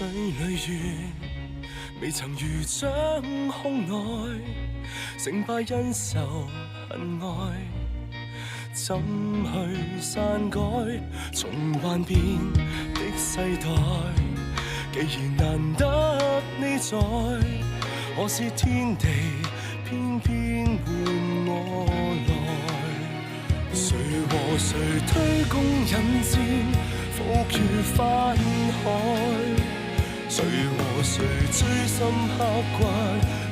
水里月，未曾如掌控内，成败因仇恨爱，怎去篡改？从幻变的世代，既然难得你在，何是天地偏偏换我来？谁和谁推弓引箭，伏于翻海？谁和谁追心刻骨，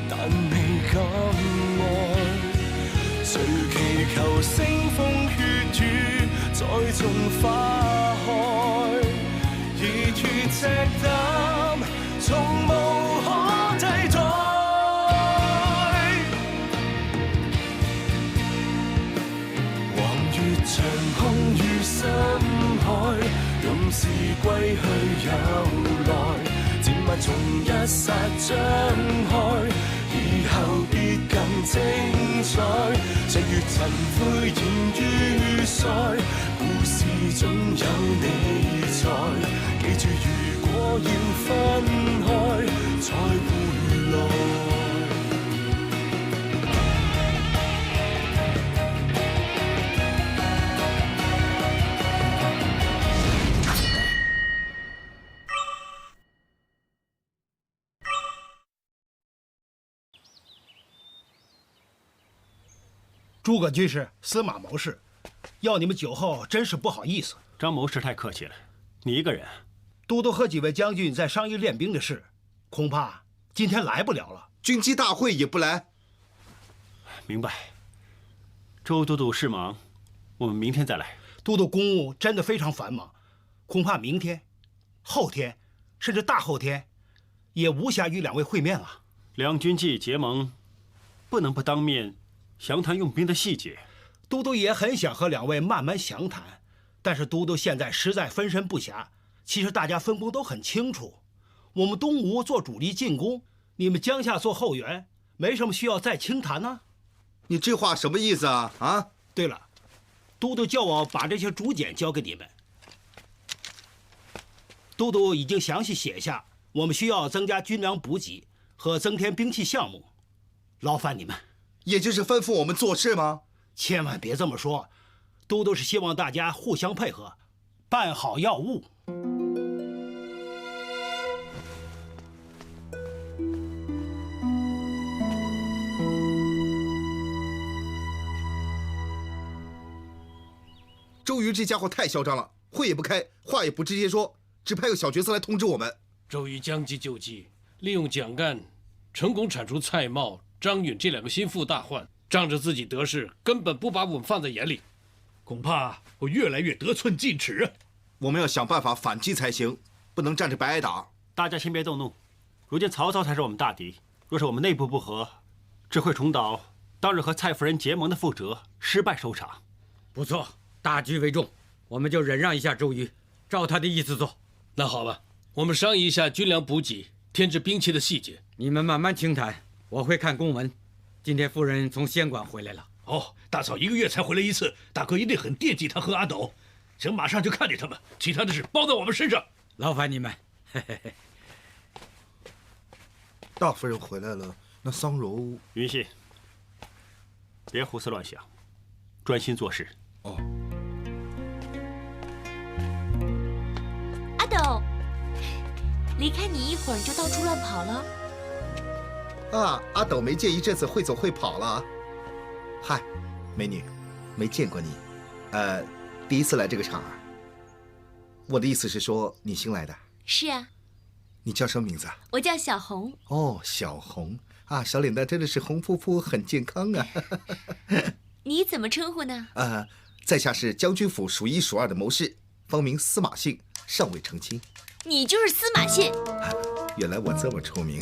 但未敢爱？谁祈求腥風血雨再種花開？熱血赤膽，從無可替代。橫越長空與深海，用時歸去有來，漸慢從一剎張開。以後必更精彩，日月塵灰現於腮，故事總有你在。記住，如果要分開，再回來。诸葛军师、司马谋士，要你们酒后真是不好意思。张谋士太客气了，你一个人。都督和几位将军在商议练兵的事，恐怕今天来不了了。军机大会也不来。明白。周都督事忙，我们明天再来。都督公务真的非常繁忙，恐怕明天、后天，甚至大后天，也无暇与两位会面了。两军既结盟，不能不当面详谈用兵的细节。都督也很想和两位慢慢详谈，但是都督现在实在分身不暇。其实大家分工都很清楚，我们东吴做主力进攻，你们江夏做后援，没什么需要再轻谈呢。你这话什么意思啊？啊？对了，都督叫我把这些竹简交给你们。都督已经详细写下，我们需要增加军粮补给和增添兵器项目，劳烦你们。也就是吩咐我们做事吗？千万别这么说，都督是希望大家互相配合，办好要务。周瑜这家伙太嚣张了，会也不开，话也不直接说，只派个小角色来通知我们。周瑜将计就计，利用蒋干成功铲除蔡瑁、张允这两个心腹大患，仗着自己得势，根本不把我们放在眼里。恐怕会越来越得寸进尺啊！我们要想办法反击才行，不能站着白挨打。大家先别动怒，如今曹操才是我们大敌，若是我们内部不和，只会重蹈当日和蔡夫人结盟的覆辙，失败收场。不错，大局为重，我们就忍让一下周瑜，照他的意思做。那好吧，我们商议一下军粮补给、添置兵器的细节。你们慢慢轻谈，我会看公文。今天夫人从仙馆回来了。哦，大嫂1个月才回来一次，大哥一定很惦记她和阿斗，想马上就看见他们，其他的事包在我们身上。劳烦你们。大夫人回来了，那桑柔……云溪，别胡思乱想，专心做事。哦。阿斗，离开你一会儿就到处乱跑了。啊，阿斗没见一阵子会走会跑了。嗨，美女，没见过你，第一次来这个场啊。我的意思是说，你新来的。是啊。你叫什么名字啊？我叫小红。哦，小红啊，小脸蛋真的是红扑扑，很健康啊。你怎么称呼呢？在下是将军府数1数2的谋士，芳名司马信，尚未成亲。你就是司马信。原来我这么出名。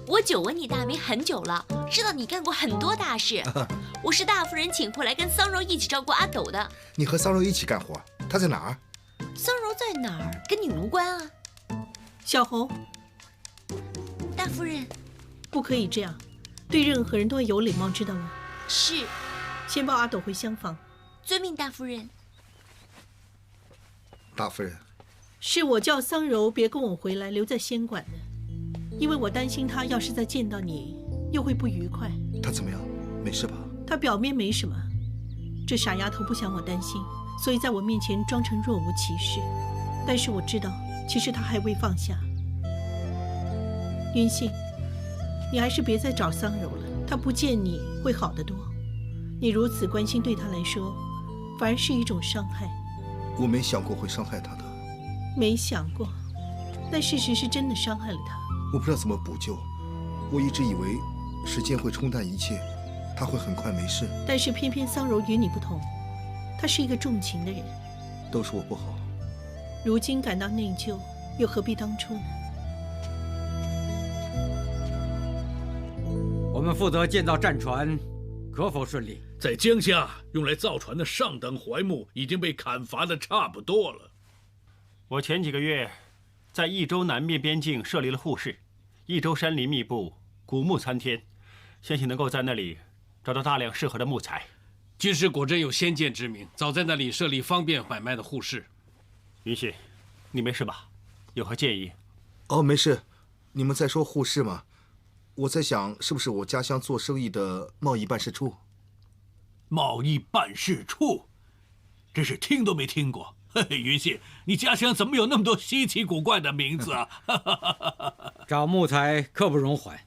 我久闻你大名很久了，知道你干过很多大事。我是大夫人请回来跟桑柔一起照顾阿斗的。你和桑柔一起干活？她在哪儿？桑柔在哪儿跟你无关啊。小红，大夫人，不可以这样，对任何人都要有礼貌，知道吗？是。先抱阿斗回厢房。遵命，大夫人。大夫人，是我叫桑柔别跟我回来，留在仙馆的，因为我担心她要是再见到你，又会不愉快。他怎么样？没事吧？她表面没什么，这傻丫头不想我担心，所以在我面前装成若无其事。但是我知道，其实她还未放下。云信，你还是别再找桑柔了，她不见你会好得多。你如此关心，对她来说，反而是一种伤害。我没想过会伤害他的。没想过，但事实是真的伤害了她。我不知道怎么补救，我一直以为时间会冲淡一切，他会很快没事。但是偏偏桑柔与你不同，她是一个重情的人。都是我不好。如今感到内疚，又何必当初呢？我们负责建造战船，可否顺利？在江夏用来造船的上等槐木已经被砍伐的差不多了。我前几个月在益州南面边境设立了护市，益州山林密布，古木参天，相信能够在那里找到大量适合的木材。军师果真有先见之明，早在那里设立方便买卖的护市。云信，你没事吧？有何建议？哦，没事。你们在说护市吗？我在想，是不是我家乡做生意的贸易办事处？贸易办事处，真是听都没听过。嘿嘿，云信，你家乡怎么有那么多稀奇古怪的名字啊？找木材刻不容缓。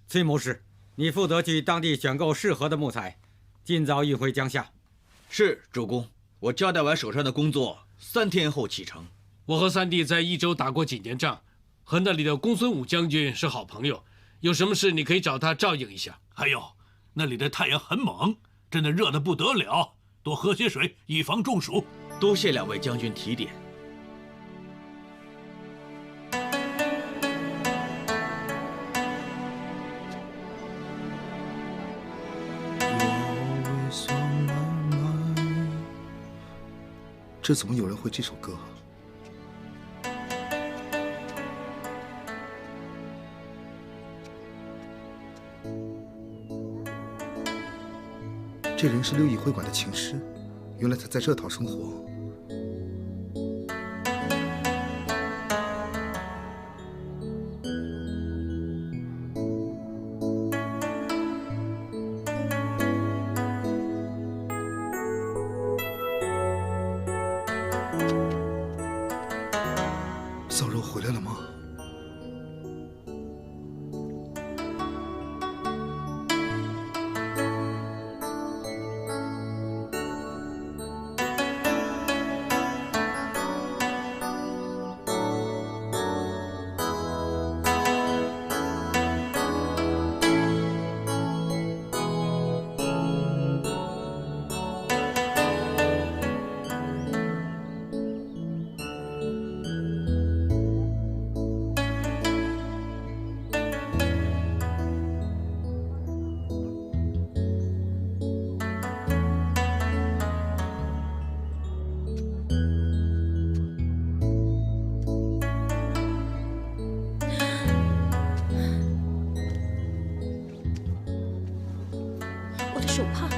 崔谋士，你负责去当地选购适合的木材，尽早运回江夏。是，主公。我交代完手上的工作，3天后启程。我和三弟在益州打过几年仗，和那里的公孙武将军是好朋友，有什么事你可以找他照应一下。还有，那里的太阳很猛，真的热得不得了，多喝些水，以防中暑。多谢2位将军提点。这怎么有人会这首歌？这人是六艺会馆的琴师，原来他在这套生活。桑柔回来了吗？手帕呢？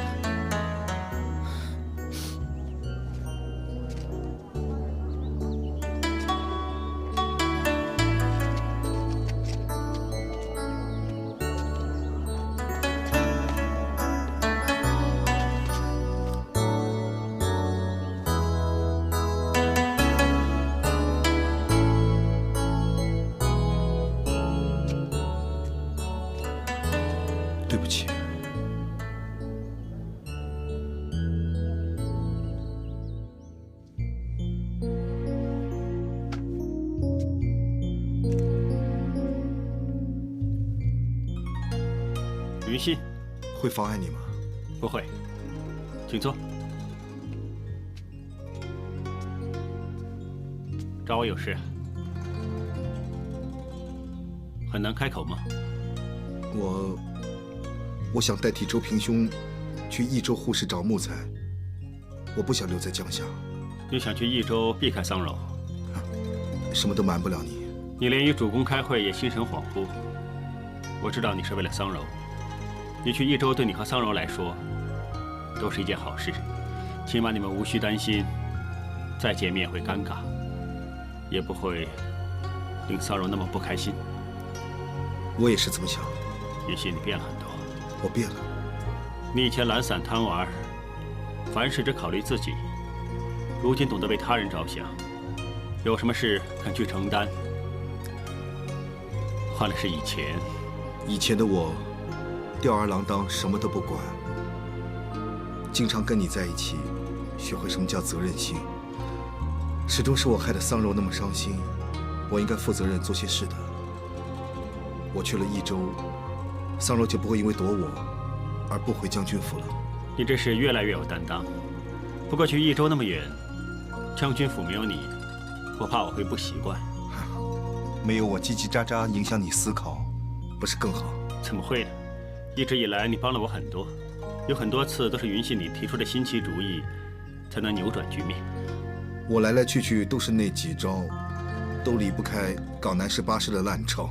对不起。云信，会妨碍你吗？不会，请坐。找我有事啊？很难开口吗？我想代替周平兄去益州护市找木材，我不想留在江夏。你想去益州避开桑柔？什么都瞒不了你。你连与主公开会也心神恍惚。我知道你是为了桑柔。你去益州对你和桑柔来说都是一件好事，起码你们无需担心再见面会尴尬。也不会令桑柔那么不开心。我也是这么想。云溪，你变了很多。我变了。你以前懒散贪玩，凡事只考虑自己，如今懂得为他人着想，有什么事肯去承担。换的是以前。以前的我，吊儿郎当，什么都不管，经常跟你在一起，学会什么叫责任心。始终是我害得桑柔那么伤心，我应该负责任做些事的。我去了益州，桑柔就不会因为躲我而不回将军府了。你这是越来越有担当。不过去益州那么远，将军府没有你，我怕我会不习惯。没有我叽叽喳喳影响你思考，不是更好？怎么会呢？一直以来你帮了我很多，有很多次都是允许你提出的新奇主意，才能扭转局面。我来来去去都是那几招，都离不开港南18师的烂招。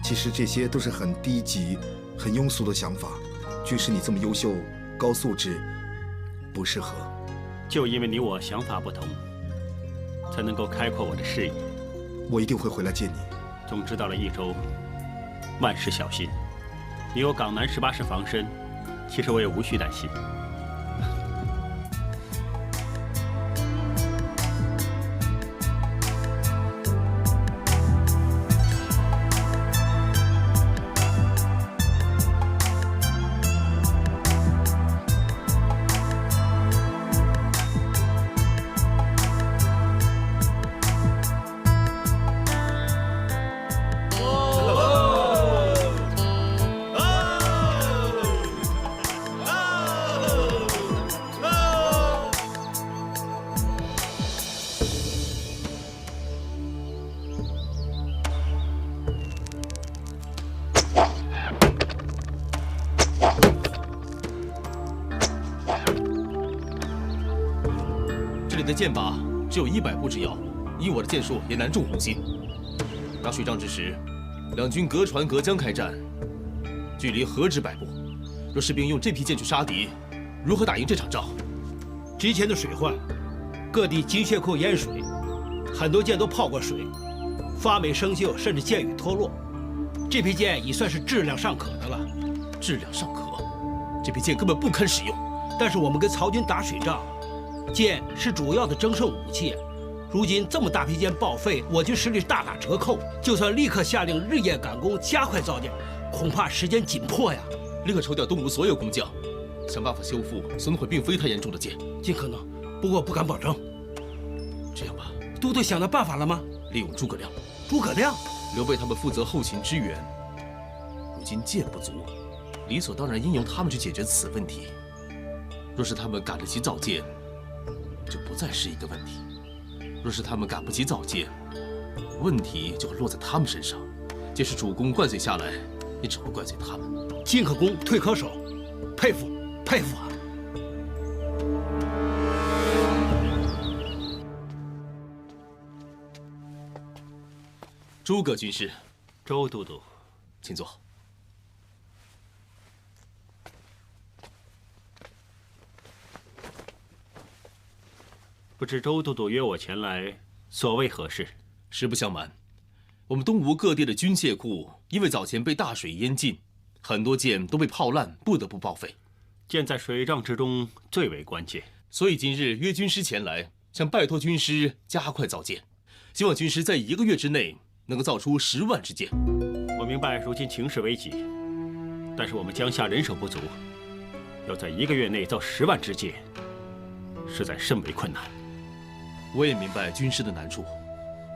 其实这些都是很低级、很庸俗的想法。军师你这么优秀、高素质，不适合。就因为你我想法不同，才能够开阔我的视野。我一定会回来见你。总之到了益州，万事小心。你有港南18师防身，其实我也无需担心。这里的箭靶只有100步之遥，以我的箭术也难中红心。打水仗之时，两军隔船隔江开战，距离何止100步？若士兵用这批箭去杀敌，如何打赢这场仗？之前的水患，各地金穴库淹水，很多箭都泡过水，发霉生锈，甚至箭羽脱落。这批箭已算是质量尚可的了。质量尚可，这批箭根本不堪使用。但是我们跟曹军打水仗，箭是主要的争胜武器。如今这么大批箭报废，我军实力大打折扣。就算立刻下令日夜赶工，加快造箭，恐怕时间紧迫呀。立刻抽调东吴所有工匠，想办法修复损毁并非太严重的箭。尽可能，不过不敢保证。这样吧，都督想到办法了吗？利用诸葛亮。诸葛亮，刘备他们负责后勤支援，如今箭不足，理所当然应由他们去解决此问题。若是他们赶得及造箭，就不再是一个问题；若是他们赶不及造箭，问题就会落在他们身上。届时主公怪罪下来，也只会怪罪他们。进可攻，退可守，佩服佩服啊！诸葛军师，周都督，请坐。不知周都督约我前来，所谓何事？实不相瞒，我们东吴各地的军械库因为早前被大水淹尽，很多箭都被泡烂，不得不报废。箭在水仗之中最为关键，所以今日约军师前来，想拜托军师加快造箭，希望军师在1个月之内能够造出10万支箭。我明白如今情势危急，但是我们江夏人手不足，要在1个月内造10万支箭，实在甚为困难。我也明白军师的难处，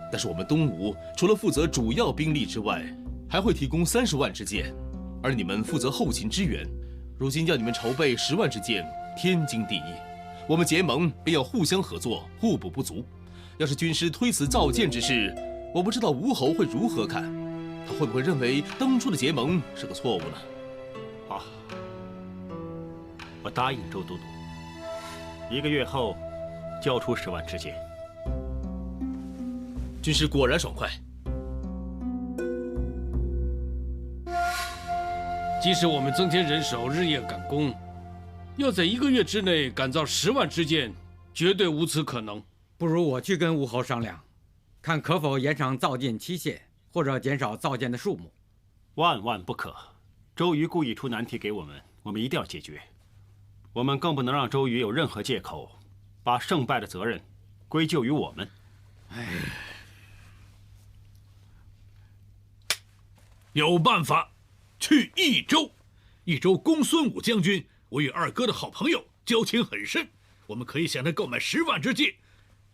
但是我们东吴除了负责主要兵力之外，还会提供30万支箭，而你们负责后勤支援。如今要你们筹备10万支箭，天经地义。我们结盟便要互相合作，互补不足。要是军师推辞造箭之事，我不知道吴侯会如何看，他会不会认为当初的结盟是个错误呢？好，我答应周都督，1个月后交出10万支箭。军师果然爽快。即使我们增添人手，日夜赶工，要在1个月之内赶造10万支箭，绝对无此可能。不如我去跟吴侯商量，看可否延长造舰期限，或者减少造舰的数目。万万不可！周瑜故意出难题给我们，我们一定要解决。我们更不能让周瑜有任何借口，把胜败的责任归咎于我们。有办法，去益州。益州公孙武将军，我与二哥的好朋友，交情很深。我们可以向他购买10万之箭。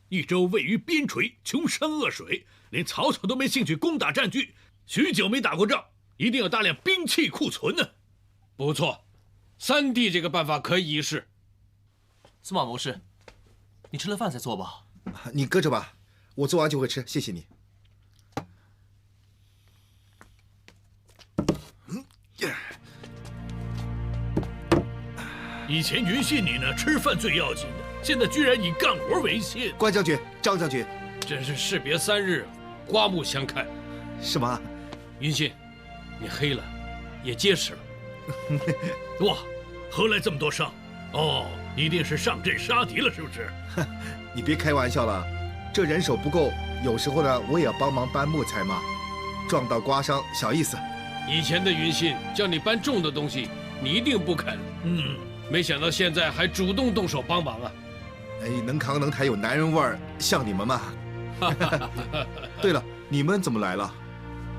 益州位于边陲，穷山恶水，连曹操都没兴趣攻打占据，许久没打过仗，一定有大量兵器库存呢。不错，三弟这个办法可以一试。司马谋士，你吃了饭再做吧。你搁着吧，我做完就会吃，谢谢你。以前云信你呢，吃饭最要紧的，现在居然以干活为先。关将军、张将军，真是士别3日，刮目相看。是吗？云信，你黑了，也结实了。哇，何来这么多伤？哦，一定是上阵杀敌了，是不是？你别开玩笑了，这人手不够，有时候呢，我也要帮忙搬木材嘛。撞到刮伤，小意思。以前的云信叫你搬重的东西，你一定不肯。没想到现在还主动动手帮忙啊！哎，能扛能抬有男人味儿，像你们嘛。对了，你们怎么来了？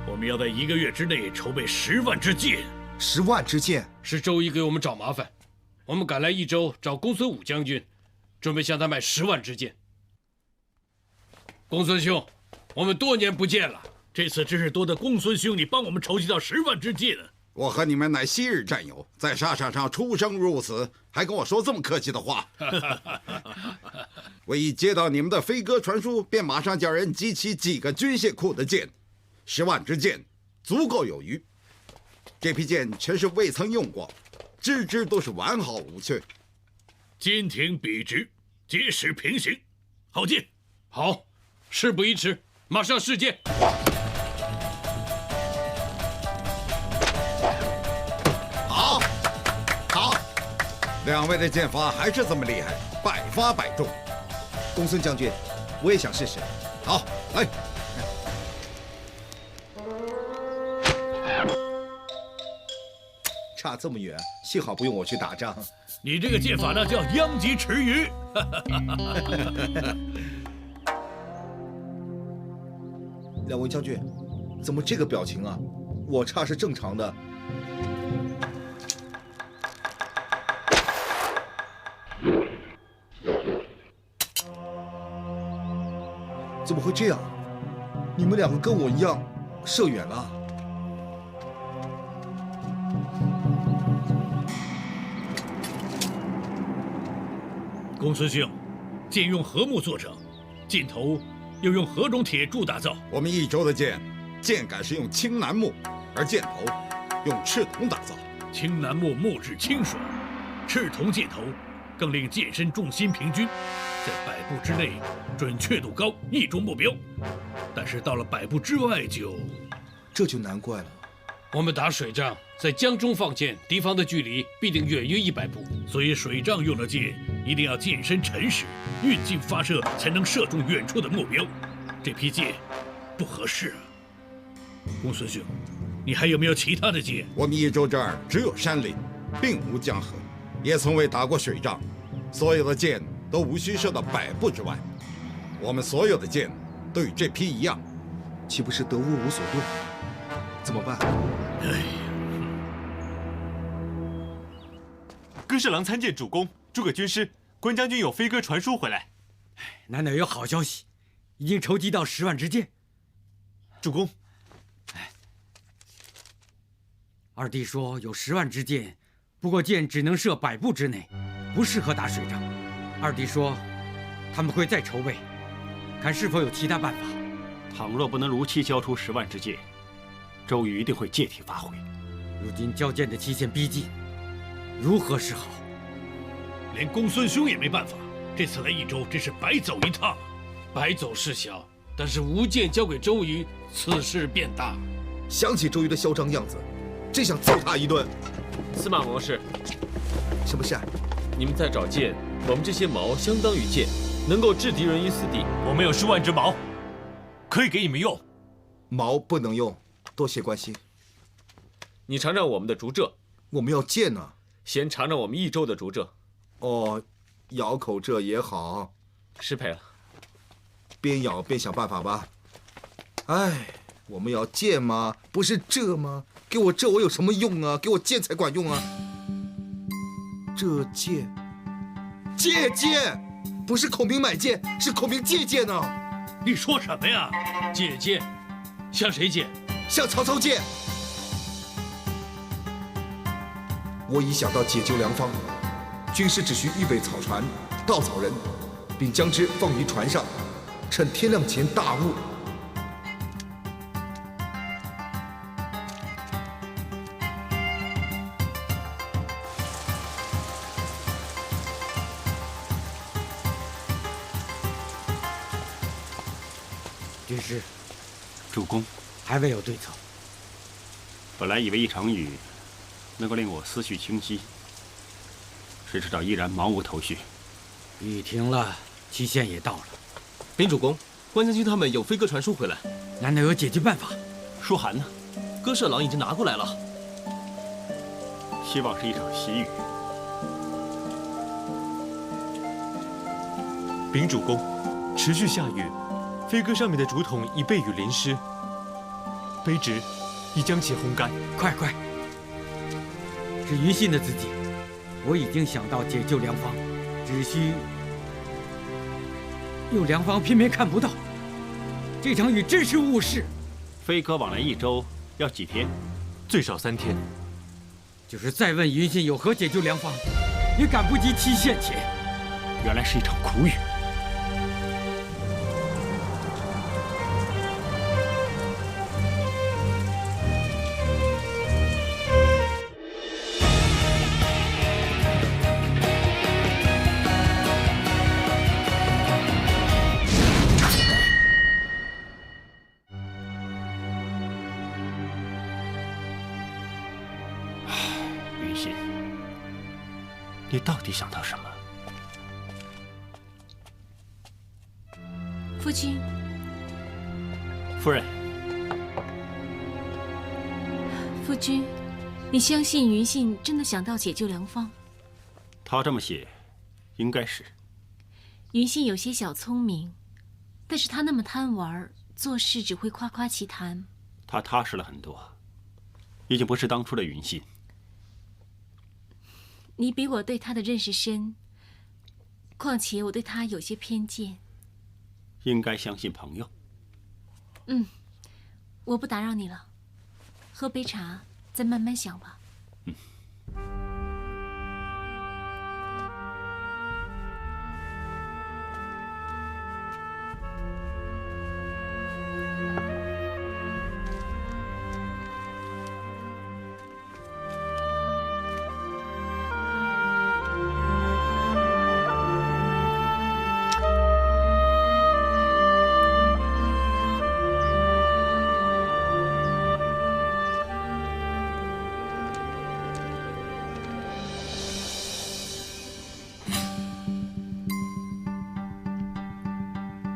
我们要在1个月之内筹备10万支箭。10万支箭是周瑜给我们找麻烦，我们赶来益州找公孙武将军，准备向他买10万支箭。公孙兄，我们多年不见了，这次真是多得公孙兄你帮我们筹集到10万支箭啊！我和你们乃昔日战友，在沙场上出生入死，还跟我说这么客气的话。我一接到你们的飞鸽传书，便马上叫人集齐几个军械库的箭，10万支箭足够有余。这批箭全是未曾用过，支支都是完好无缺，坚挺笔直，结实平行，好箭。好，事不宜迟，马上试箭。2位的箭法还是这么厉害，百发百中。公孙将军，我也想试试。好，来。差这么远，幸好不用我去打仗。你这个箭法呢，叫殃及池鱼。2位将军，怎么这个表情啊？我差是正常的。怎么会这样？你们2个跟我一样，射远了。公孙兄，箭用何木做成？箭头又用何种铁柱打造？我们益州的箭杆是用青楠木，而箭头用赤铜打造。青楠木木质清爽，赤铜箭头更令箭身重心平均，在100步之内准确度高，易中目标。但是到了100步之外这就难怪了。我们打水仗，在江中放箭，敌方的距离必定远于100步，所以水仗用的箭一定要箭身沉实，运劲发射才能射中远处的目标。这批箭不合适啊。公孙兄，你还有没有其他的箭？我们益州这儿只有山林，并无江河，也从未打过水仗，所有的箭都无需射到100步之外。我们所有的箭都与这批一样，岂不是得物无所用？怎么办？鸽侍郎参见主公，诸葛军师，关将军有飞鸽传书回来。难道有好消息？已经筹集到10万支箭。主公，二弟说有10万支箭，不过箭只能射100步之内，不适合打水仗。二弟说他们会再筹备，看是否有其他办法。倘若不能如期交出10万支箭，周瑜一定会借题发挥。如今交箭的期限逼近，如何是好？连公孙兄也没办法，这次来益州真是白走一趟。白走是小，但是无箭交给周瑜，此事变大。想起周瑜的嚣张样子，真想揍他一顿。司马谋士，什么事？你们在找箭，我们这些矛相当于箭，能够置敌人于死地。我们有10万支矛。可以给你们用。矛不能用，多谢关心。你尝尝我们的竹蔗，我们要剑呢。先尝尝我们益州的竹蔗。哦，咬口这也好。失陪了。边咬边想办法吧。哎，我们要剑吗？不是这吗？给我这我有什么用啊？给我剑才管用啊！这剑，借剑，不是孔明买剑，是孔明借剑呢。你说什么呀？借剑，向谁借？向曹操借。我已想到解救良方，军师只需预备草船、稻草人，并将之放于船上，趁天亮前大雾。军师，主公，还未有对策。本来以为一场雨能够令我思绪清晰，谁知道依然茫无头绪。雨停了，期限也到了。禀主公，关将军他们有飞鸽传书回来，难道有解决办法？书函呢？鸽舍郎已经拿过来了。希望是一场喜雨。禀主公，持续下雨，飞鸽上面的竹筒已被雨淋湿，卑职已将其烘干。快！是于信的字迹，我已经想到解救良方，只需有良方偏偏看不到。这场雨真是误事。飞鸽往来益州要几天？最少3天。就是再问云信有何解救良方，也赶不及期限前。原来是一场苦雨。你到底想到什么？夫君，夫人，夫君，你相信云信真的想到解救良方？他这么写，应该是。云信有些小聪明，但是他那么贪玩，做事只会夸夸其谈。他踏实了很多，已经不是当初的云信。你比我对他的认识深，况且我对他有些偏见。应该相信朋友。我不打扰你了，喝杯茶，再慢慢想吧。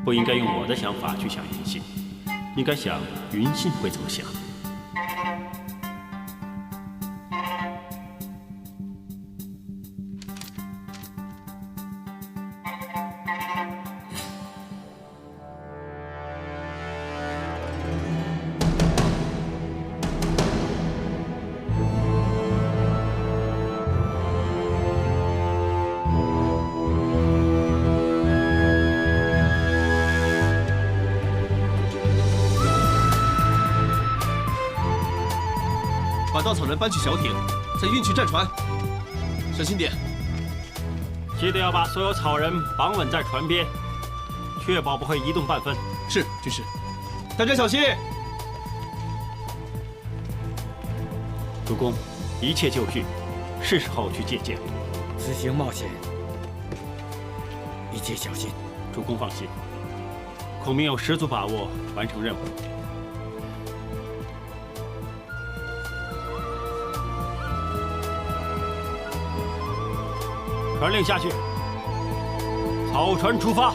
不应该用我的想法去想云信，应该想云信会怎么想。把稻草人搬去小艇，再运去战船。小心点，记得要把所有草人绑稳在船边，确保不会移动半分。是，军师。大家小心。主公，一切就绪，是时候去借剑。此行冒险，一切小心。主公放心，孔明有十足把握完成任务。传令下去，草船出发！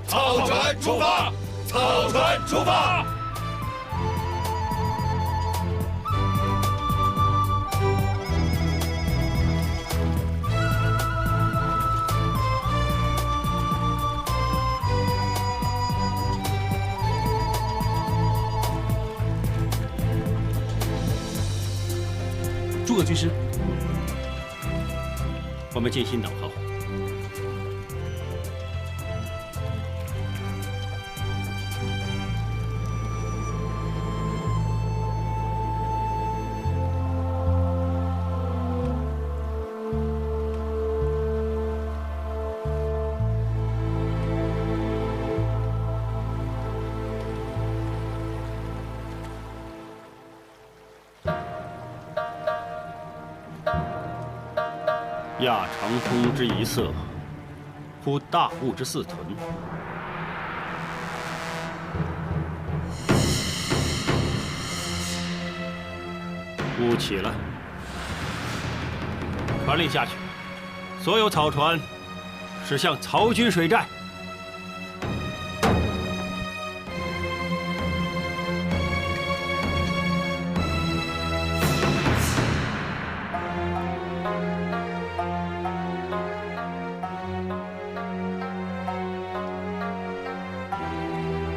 草船出发！草船出发。诸葛军师，我们静心等候。亚长空之一色，呼大物之四屯。雾起了，传令下去，所有草船驶向曹军水寨。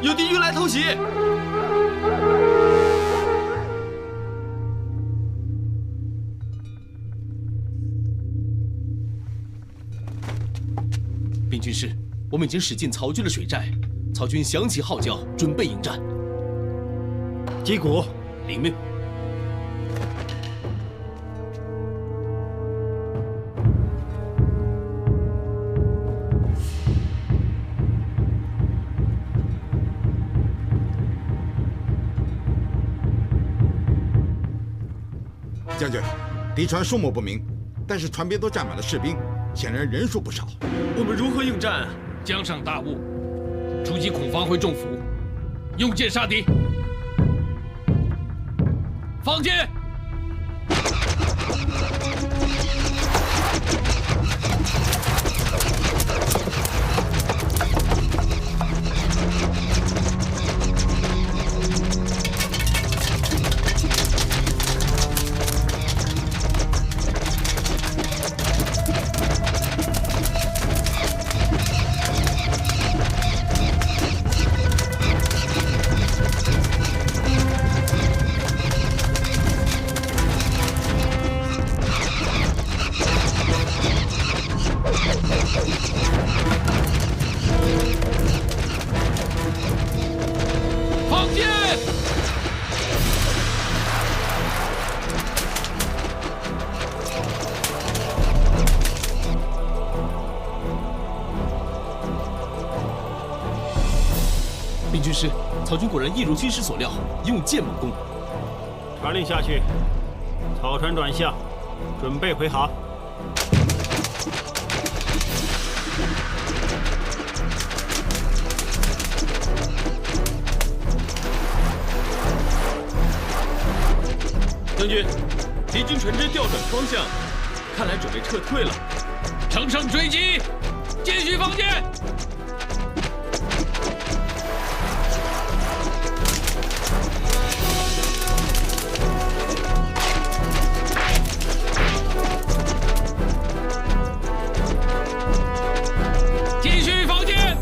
有敌军来偷袭！禀军师，我们已经驶进曹军的水寨，曹军响起号角，准备迎战。击鼓，领命。将军，敌船数目不明，但是船边都站满了士兵，显然人数不少。我们如何应战？江上大雾，出击恐方会中伏，用箭杀敌。放箭！禀军师，曹军果然一如军师所料，用箭猛攻。传令下去，草船转向，准备回航。将军，敌军船只调转方向，看来准备撤退了。乘胜追击，继续放箭！继续放箭！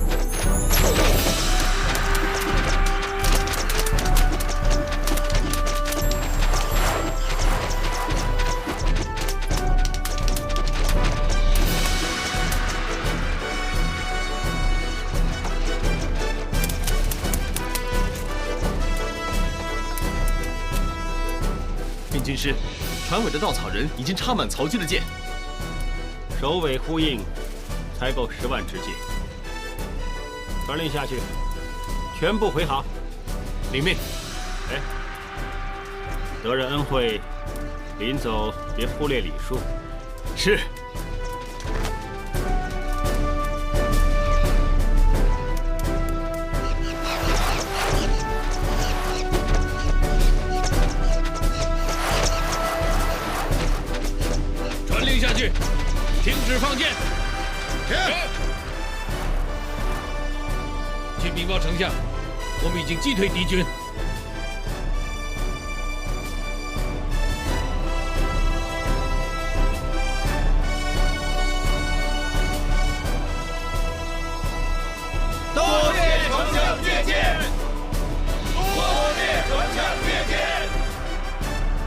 禀军师，船尾的稻草人已经插满曹军的箭，首尾呼应，才够10万支箭。传令下去，全部回航。领命。哎，得人恩惠，临走别忽略礼数。是。传令下去，停止放箭。是。去禀报丞相，我们已经击退敌军。多谢丞相借鉴，多谢丞相借鉴，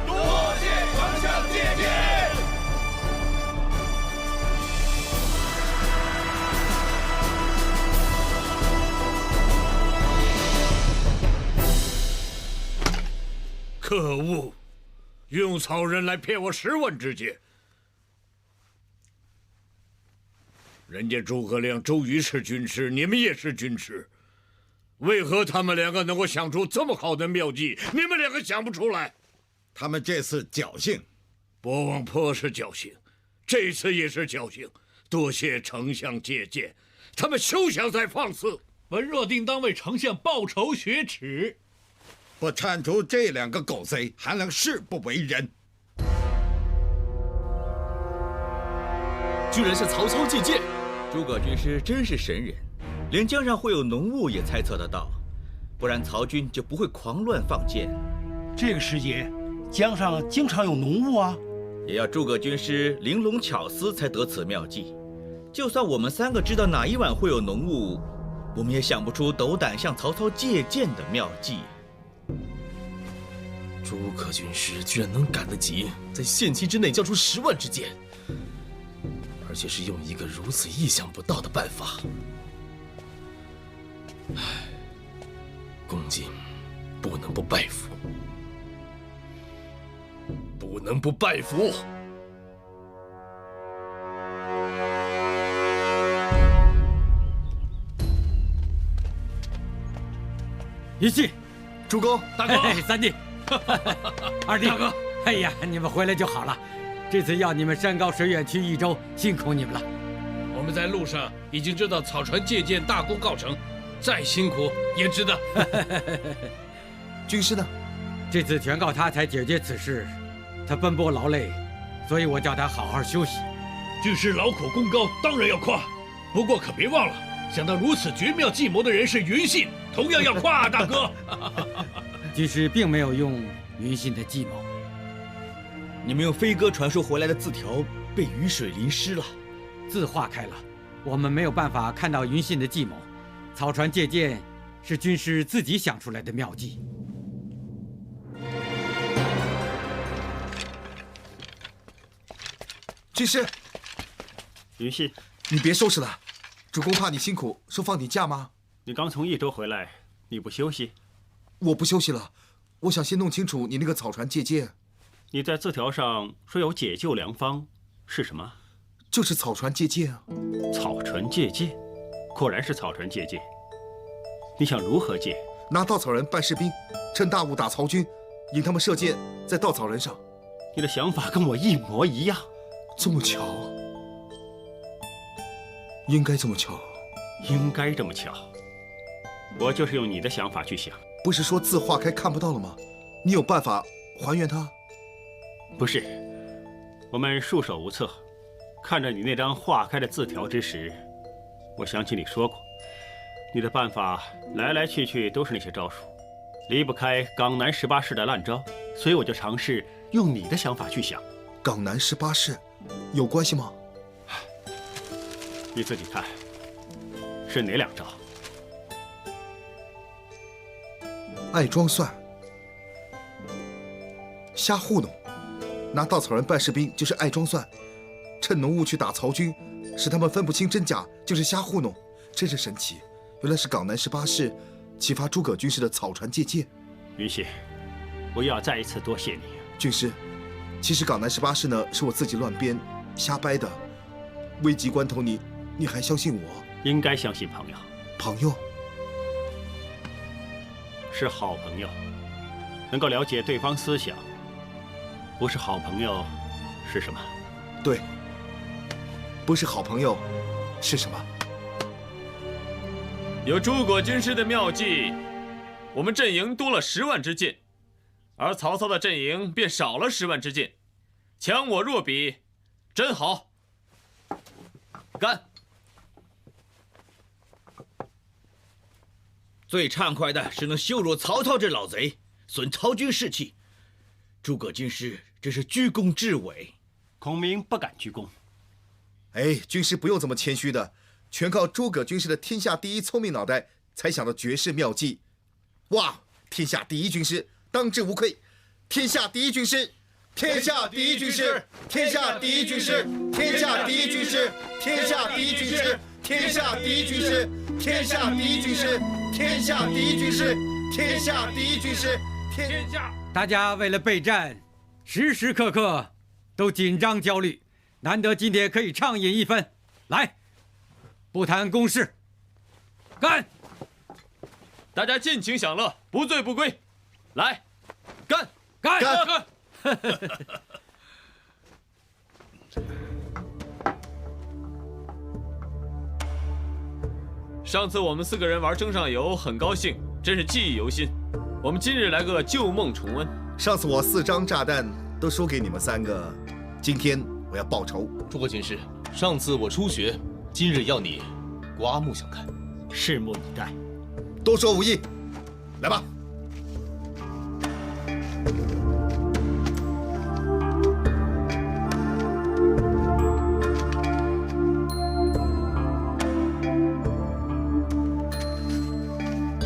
多谢丞相借鉴。可恶！用草人来骗我10万支箭。人家诸葛亮、周瑜是军师，你们也是军师，为何他们两个能够想出这么好的妙计，你们两个想不出来？他们这次侥幸，博望坡是侥幸，这次也是侥幸。多谢丞相借鉴，他们休想再放肆！本若定当为丞相报仇雪耻。不铲除这2个狗贼，还能誓不为人。居然是曹操借箭！诸葛军师真是神人，连江上会有浓雾也猜测得到，不然曹军就不会狂乱放箭。这个时节，江上经常有浓雾啊。也要诸葛军师玲珑巧思才得此妙计。就算我们3个知道哪一晚会有浓雾，我们也想不出斗胆向曹操借箭的妙计。诸葛军师居然能赶得及在限期之内交出10万支箭，而且是用一个如此意想不到的办法。唉，公瑾不能不拜服，不能不拜服。一起，主公，大哥，三弟，二弟，大哥，哎呀，你们回来就好了。这次要你们山高水远去益州，辛苦你们了。我们在路上已经知道草船借箭大功告成，再辛苦也值得。军师呢？这次全靠他才解决此事，他奔波劳累，所以我叫他好好休息。军师劳苦功高，当然要夸，不过可别忘了，想到如此绝妙计谋的人是云信，同样要夸啊，大哥。军师并没有用云信的计谋。你们用飞鸽传输回来的字条被雨水淋湿了，字化开了，我们没有办法看到云信的计谋。草船借箭是军师自己想出来的妙计。军师，云信，你别收拾了，主公怕你辛苦，说放你假吗？你刚从益州回来，你不休息？我不休息了，我想先弄清楚你那个草船借箭。你在字条上说有解救良方，是什么？就是草船借箭啊！草船借箭，果然是草船借箭。你想如何借？拿稻草人扮士兵，趁大雾打曹军，引他们射箭在稻草人上。你的想法跟我一模一样。这么巧？应该这么巧？应该这么巧。我就是用你的想法去想。不是说字化开看不到了吗？你有办法还原它？不是，我们束手无策。看着你那张化开的字条之时，我想起你说过，你的办法来来去去都是那些招数，离不开港南18式的烂招，所以我就尝试用你的想法去想。港南18式有关系吗？你自己看，是哪2招？爱装蒜，瞎糊弄，拿稻草人扮士兵就是爱装蒜，趁浓雾去打曹军，使他们分不清真假，就是瞎糊弄，真是神奇。原来是港南18式启发诸葛军师的草船借箭。云信，我又要再一次多谢你。军师，其实港南18式呢是我自己乱编瞎掰的，危急关头你还相信我？应该相信朋友。朋友是好朋友，能够了解对方思想。不是好朋友是什么？对，不是好朋友是什么？有诸葛军师的妙计，我们阵营多了10万支箭，而曹操的阵营便少了10万支箭，强我弱比，真好。干！最畅快的是能羞辱曹操这老贼，损曹军士气。诸葛军师真是居功至伟。孔明不敢居功。哎，军师不用这么谦虚的，全靠诸葛军师的天下第一聪明脑袋才想到绝世妙计。哇，天下第一军师，当之无愧！天下第一军师，天下第一军师，天下第一军师，天下第一军师，天下第一军师，天下第一军师，天下第一军师，天下第一军师，天下第一军师，天下。大家为了备战，时时刻刻都紧张焦虑，难得今天可以畅饮一番。来，不谈公事，干！大家尽情享乐，不醉不归。来，干！干！干！上次我们4个人玩争上游，很高兴，真是记忆犹新。我们今日来个旧梦重温。上次我4张炸弹都输给你们3个，今天我要报仇。诸葛军师，上次我出血，今日要你刮目相看，拭目以待。多说无益，来吧。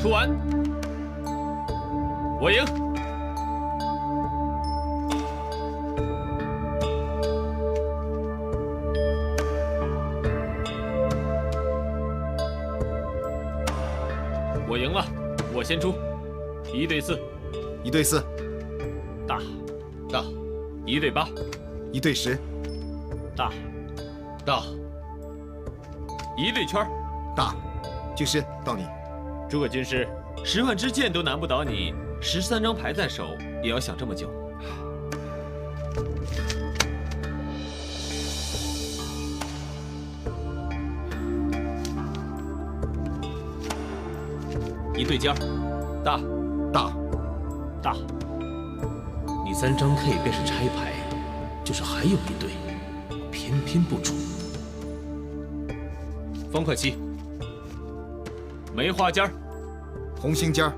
出完，我赢。我赢了，我先出，1对4，1对4，大，1对8，1对10，大，1对圈，大。军师到你。诸葛军师，10万支箭都难不倒你，13张牌在手，也要想这么久。1对尖，大，你3张 K 便是拆牌，就是还有1对，偏偏不出。方块7，梅花尖，红心尖，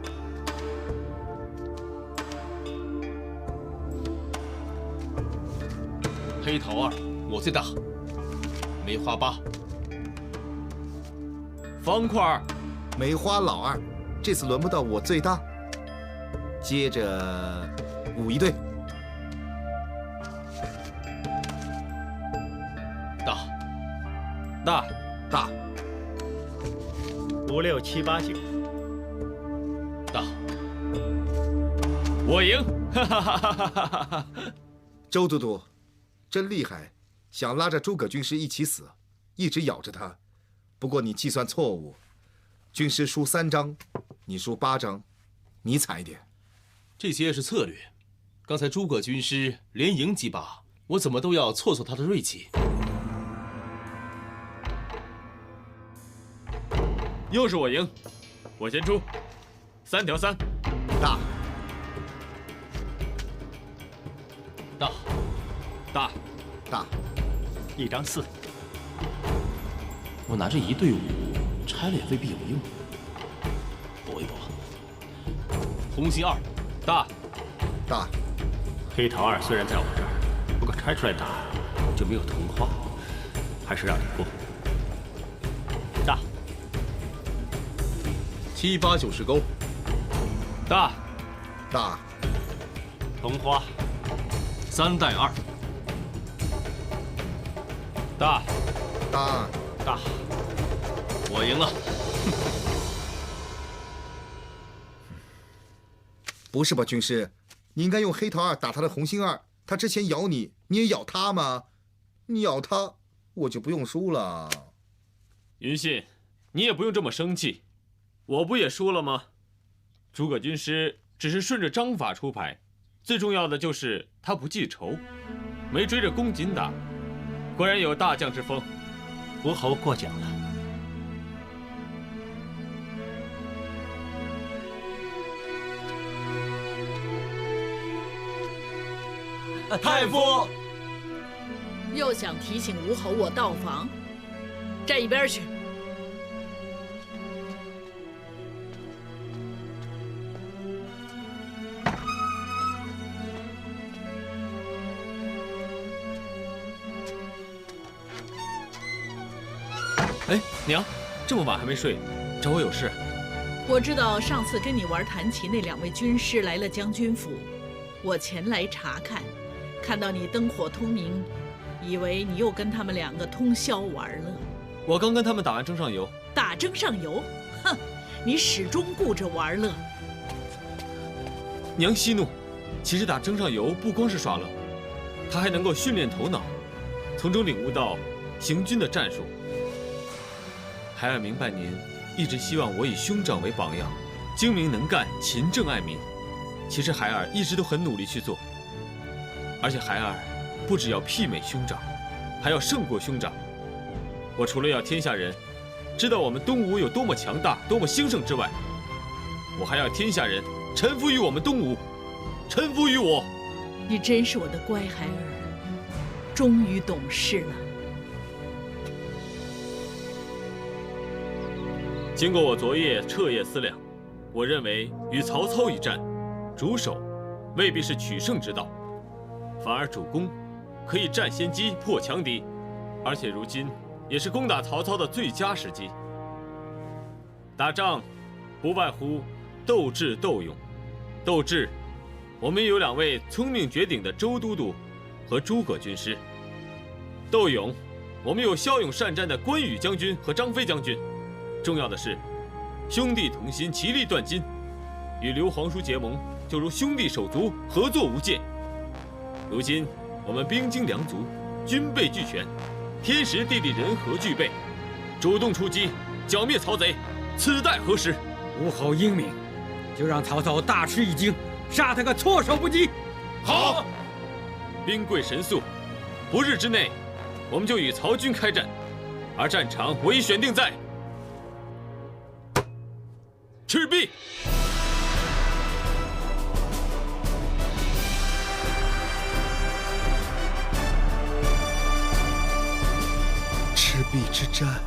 黑桃2，我最大，梅花8，方块2，梅花老2，这次轮不到我最大。接着5一对，大5、6、7、8、9，大。我赢！哈哈哈哈哈哈！周都督，真厉害，想拉着诸葛军师一起死，一直咬着他。不过你计算错误，军师输3张，你输8张，你惨一点。这些是策略。刚才诸葛军师连赢几把，我怎么都要挫他的锐气。又是我赢，我先出，3条3，大1张4。我拿着1对5，拆了也未必有用。搏一搏。红心2，大。黑桃2虽然在我这儿，不过拆出来打就没有同花，还是让你过。大。7、8、9、10勾，大，同花3带2，大，我赢了。不是吧，军师？你应该用黑桃2打他的红心2。他之前咬你，你也咬他吗？你咬他，我就不用输了。云信，你也不用这么生气，我不也输了吗？诸葛军师只是顺着章法出牌，最重要的就是他不记仇，没追着公瑾打，果然有大将之风。吴侯过奖了。太傅又想提醒吴侯我到访，站一边去。娘，这么晚还没睡，找我有事？我知道上次跟你玩弹棋那2位军师来了将军府，我前来查看，看到你灯火通明，以为你又跟他们2个通宵玩乐。我刚跟他们打完征上游。打征上游？哼，你始终顾着玩乐。娘息怒，其实打征上游不光是耍乐，他还能够训练头脑，从中领悟到行军的战术。孩儿明白您一直希望我以兄长为榜样，精明能干，勤政爱民。其实孩儿一直都很努力去做，而且孩儿不只要媲美兄长，还要胜过兄长。我除了要天下人知道我们东吴有多么强大、多么兴盛之外，我还要天下人臣服于我们东吴，臣服于我。你真是我的乖孩儿，终于懂事了。经过我昨夜彻夜思量，我认为与曹操一战，主守未必是取胜之道，反而主攻可以占先机、破强敌，而且如今也是攻打曹操的最佳时机。打仗不外乎斗智斗勇。斗智，我们有2位聪明绝顶的周都督和诸葛军师；斗勇，我们有骁勇善战的关羽将军和张飞将军。重要的是，兄弟同心，其利断金。与刘皇叔结盟，就如兄弟手足，合作无间。如今我们兵精粮足，军备俱全，天时地利人和俱备，主动出击，剿灭曹贼，此待何时？吴侯英明，就让曹操大吃一惊，杀他个措手不及。好，兵贵神速，不日之内，我们就与曹军开战，而战场我已选定在赤壁。赤壁之战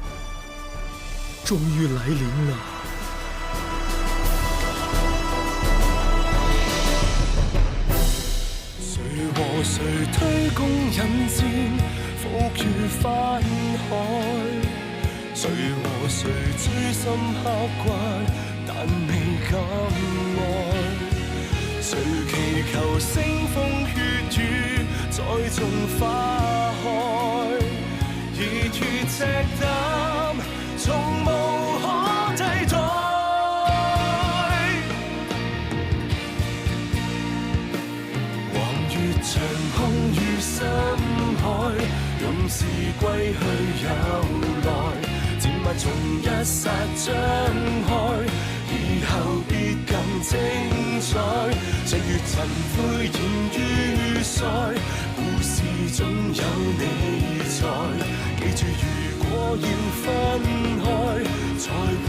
终于来临了。谁和谁推弓引箭，伏於翻海？谁和谁錐心刻骨，但未敢愛？谁祈求腥風血雨再種花開？熱血赤膽，從無可替代。橫越長空與深海，用是歸去有來。箭脈從一剎張開，以後必更精彩。歲月塵灰染於腮，故事總有你在。記住，如果要分開，才會